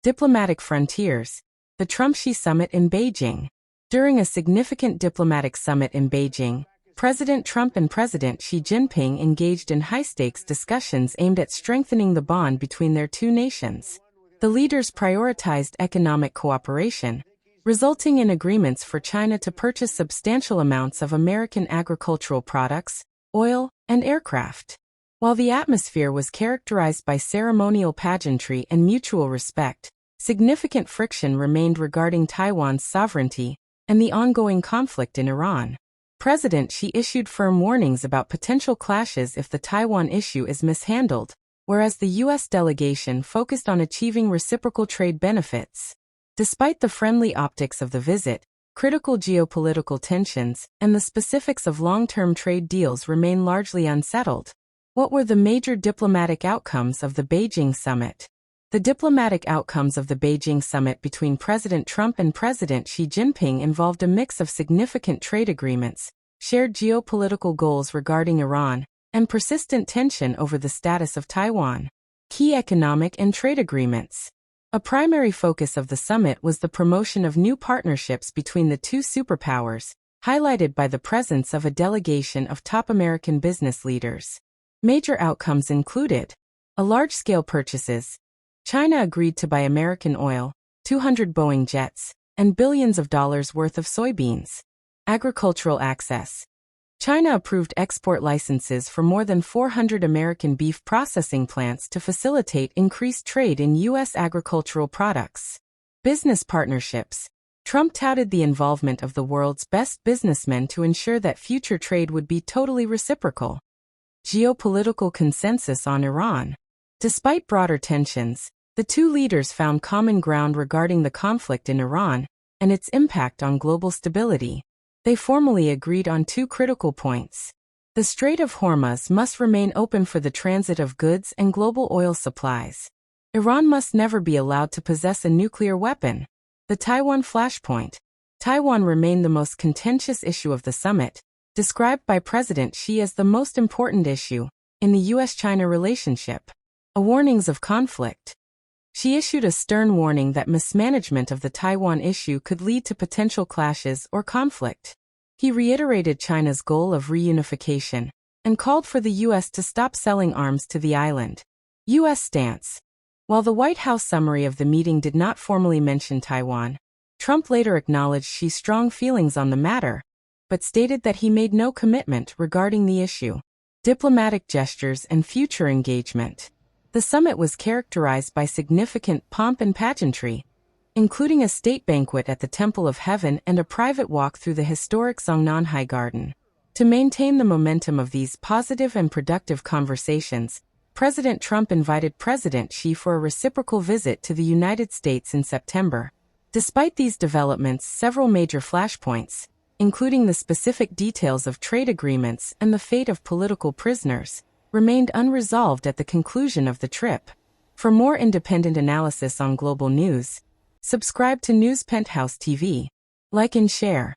Diplomatic frontiers. The Trump-Xi summit in Beijing. During a significant diplomatic summit in Beijing, President Trump and President Xi Jinping engaged in high-stakes discussions aimed at strengthening the bond between their two nations. The leaders prioritized economic cooperation, resulting in agreements for China to purchase substantial amounts of American agricultural products, oil, and aircraft. While the atmosphere was characterized by ceremonial pageantry and mutual respect, significant friction remained regarding Taiwan's sovereignty and the ongoing conflict in Iran. President Xi issued firm warnings about potential clashes if the Taiwan issue is mishandled, whereas the U.S. delegation focused on achieving reciprocal trade benefits. Despite the friendly optics of the visit, critical geopolitical tensions and the specifics of long-term trade deals remain largely unsettled. What were the major diplomatic outcomes of the Beijing summit? The diplomatic outcomes of the Beijing summit between President Trump and President Xi Jinping involved a mix of significant trade agreements, shared geopolitical goals regarding Iran, and persistent tension over the status of Taiwan. Key economic and trade agreements. A primary focus of the summit was the promotion of new partnerships between the two superpowers, highlighted by the presence of a delegation of top American business leaders. Major outcomes included large-scale purchases. China agreed to buy American oil, 200 Boeing jets, and billions of dollars worth of soybeans. Agricultural access. China approved export licenses for more than 400 American beef processing plants to facilitate increased trade in U.S. agricultural products. Business partnerships. Trump touted the involvement of the world's best businessmen to ensure that future trade would be totally reciprocal. Geopolitical consensus on Iran. Despite broader tensions, the two leaders found common ground regarding the conflict in Iran and its impact on global stability. They formally agreed on two critical points. The Strait of Hormuz must remain open for the transit of goods and global oil supplies. Iran must never be allowed to possess a nuclear weapon. The Taiwan flashpoint. Taiwan remained the most contentious issue of the summit, described by President Xi as the most important issue in the U.S.-China relationship. Warnings of conflict. Xi issued a stern warning that mismanagement of the Taiwan issue could lead to potential clashes or conflict. He reiterated China's goal of reunification and called for the U.S. to stop selling arms to the island. U.S. stance. While the White House summary of the meeting did not formally mention Taiwan, Trump later acknowledged Xi's strong feelings on the matter, but stated that he made no commitment regarding the issue. Diplomatic gestures and future engagement. The summit was characterized by significant pomp and pageantry, including a state banquet at the Temple of Heaven and a private walk through the historic Zongnanhai Garden. To maintain the momentum of these positive and productive conversations, President Trump invited President Xi for a reciprocal visit to the United States in September. Despite these developments, several major flashpoints, including the specific details of trade agreements and the fate of political prisoners, remained unresolved at the conclusion of the trip. For more independent analysis on global news, subscribe to NewsPentHouse TV. Like and share.